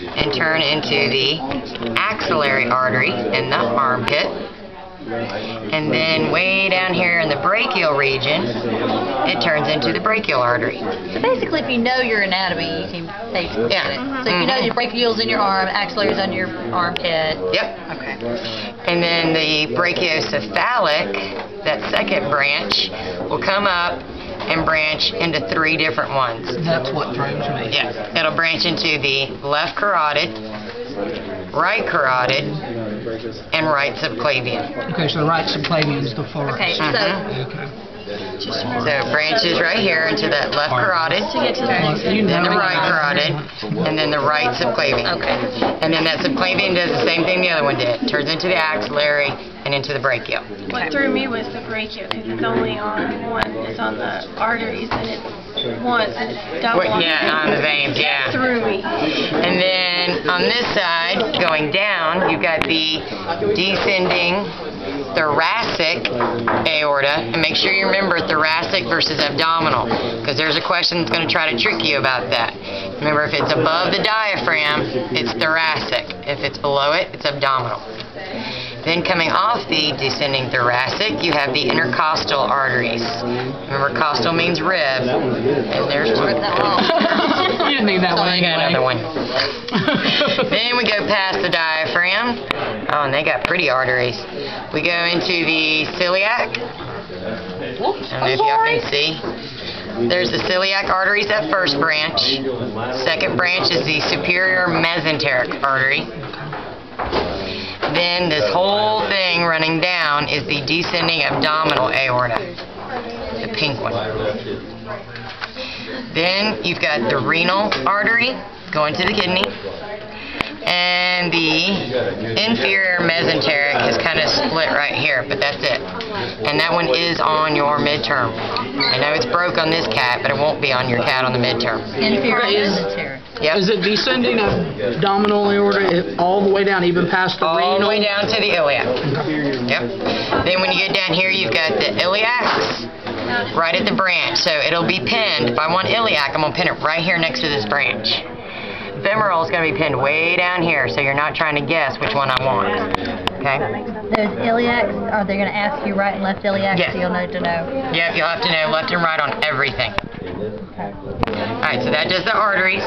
and turn into the axillary artery in the armpit. And then way down here in the brachial region, it turns into the brachial artery. So basically, if you know your anatomy, you can basically get it. So if you know your brachial's in your arm, axillary's on your armpit. Yep. Okay. And then the brachiocephalic, that second branch, will come up and branch into 3 different ones. That's what throws me. Yeah. It'll branch into the left carotid, right carotid, and right subclavian. Okay, so the right subclavian is the first. Okay, so So it branches right here into that left carotid, then the right carotid, and then the right subclavian. Okay. And then that subclavian does the same thing the other one did. It turns into the axillary and into the brachial. What threw me was the brachial, because it's only on one. It's on the arteries, and it's once, and it's double. On the veins, That threw me. And then on this side, going down, you've got the descending thoracic aorta, and make sure you remember thoracic versus abdominal, because there's a question that's going to try to trick you about that. Remember, if it's above the diaphragm, it's thoracic. If it's below it, it's abdominal. Then coming off the descending thoracic, you have the intercostal arteries. Remember, costal means rib, and there's one. You didn't need that one I got anyway. another one. Then we go past the diaphragm. Oh, and they got pretty arteries. We go into the celiac. I don't know if y'all can see. There's the celiac arteries, that first branch. Second branch is the superior mesenteric artery. Then this whole thing running down is the descending abdominal aorta, the pink one. Then you've got the renal artery going to the kidney, and the inferior mesenteric is kind of split right here, but that's it. And that one is on your midterm. I know it's broke on this cat, but it won't be on your cat on the midterm. inferior mesenteric. Yep. Is it descending abdominal aorta all the way down, even past the renal? All the way down to the iliac. Yep. Then when you get down here, you've got the iliacs right at the branch. So it'll be pinned. If I want iliac, I'm going to pin it right here next to this branch. Femoral is going to be pinned way down here, so you're not trying to guess which one I want. Okay? Those iliacs, are they going to ask you right and left iliac, Yes. so you'll know to know? Yep, you'll have to know left and right on everything. Alright, so that does the arteries.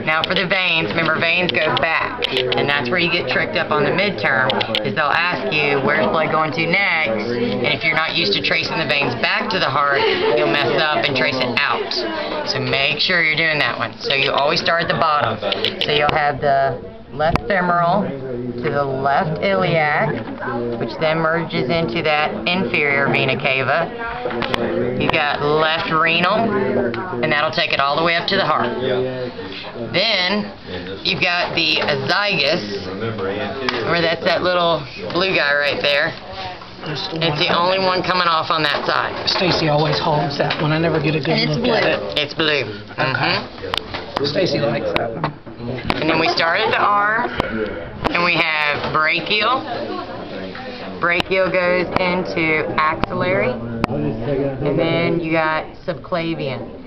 Now for the veins, remember veins go back, and that's where you get tricked up on the midterm, is they'll ask you where's blood going to next, and if you're not used to tracing the veins back to the heart, you'll mess up and trace it out. So make sure you're doing that one. So you always start at the bottom. So you'll have the left femoral to the left iliac, which then merges into that inferior vena cava. You got left renal, and that'll take it all the way up to the heart. Then you've got the azygos, where that's that little blue guy right there. It's the only one coming off on that side. Stacy always hogs that one. I never get a good look at it. It's blue. Stacy likes that one. And then we start at the arm, and we have brachial. Brachial goes into axillary, and then you got subclavian.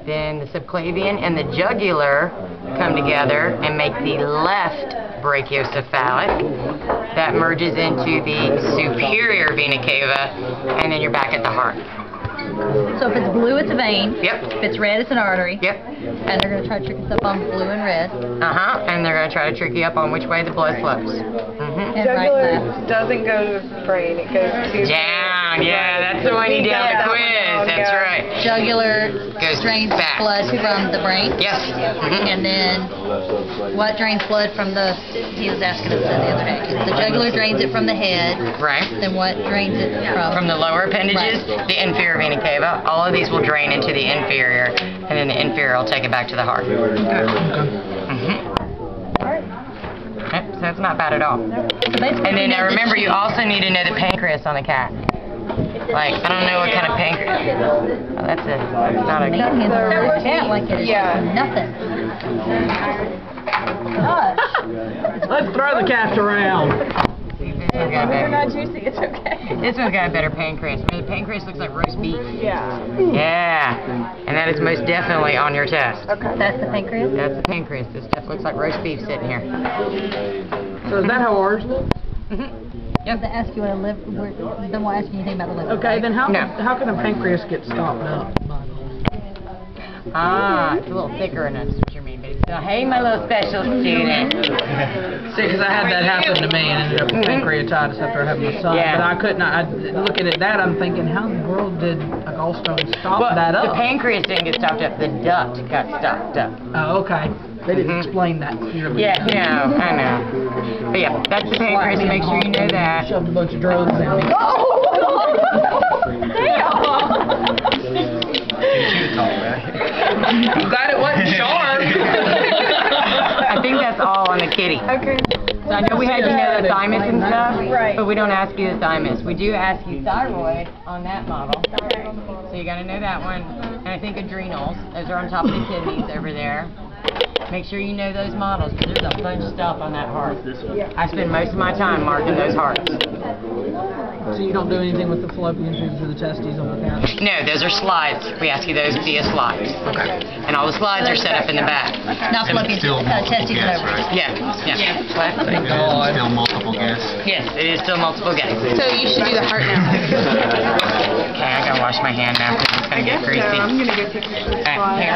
Then the subclavian and the jugular come together and make the left brachiocephalic. That merges into the superior vena cava, and then you're back at the heart. So if it's blue, it's a vein. Yep. If it's red, it's an artery. Yep. And they're going to try to trick us up on blue and red. And they're going to try to trick you up on which way the blood flows. And Jugular right left. doesn't go to the brain, it goes to... Down, yeah, that's the one you did on the quiz. That's right. Jugular Goes drains back. blood from the brain. Yes. And then what drains blood from the... He was asking us that the other day. The jugular drains it from the head. Right. Then what drains it from? From the lower appendages, the inferior vena cava. All of these will drain into the inferior, and then the inferior will take it back to the heart. Okay, so it's not bad at all. And then remember, you also need to know the pancreas on the cat. Like, I don't know what kind of pancreas. Oh, that's not a... This cat like it is nothing. Gosh. Let's throw the cat around. one got They're not better. juicy, it's okay. This one's got a better pancreas. I mean, the pancreas looks like roast beef. Yeah. Yeah, and that is most definitely on your test. Okay. That's the pancreas? That's the pancreas. This stuff looks like roast beef sitting here. So is that how ours look? Yep. They ask you what a liver, they won't ask you anything about the liver. Okay, right? then how No. how can a pancreas get stopped up? Ah, it's a little thicker, and that's what you mean. But it's still, hey, my little special student. See, because I had that happen to me and ended up with pancreatitis after having my son. Yeah. But I couldn't. Looking at that, I'm thinking, how in the world did a gallstone stop Well, that the up? pancreas didn't get stopped up. The duct got stopped up. Oh, okay. They didn't explain that clearly. Yeah, no, I know. But yeah, that's the pancreas. Make sure you know that. Shoved a bunch of drugs in me. I'm glad it wasn't sharp. I think that's all on the kitty. Okay. So I know we had you know the thymus and stuff, Right. but we don't ask you the thymus. We do ask you thyroid on that model. So you got to know that one. And I think adrenals. Those are on top of the kidneys over there. Make sure you know those models because there's a bunch of stuff on that heart. I spend most of my time marking those hearts. So you don't do anything with the fallopian tubes or the testes on the cat? No, those are slides. We ask you those via slides. Okay. And all the slides are set up in the back. Not fallopian, testes and ovaries. Yeah, yeah. What? Thank God. Still multiple guests. Yes, it is still multiple guesses. So you should do the heart now. Okay, I gotta wash my hand now because it's gonna get greasy. I'm gonna go take a All right, here.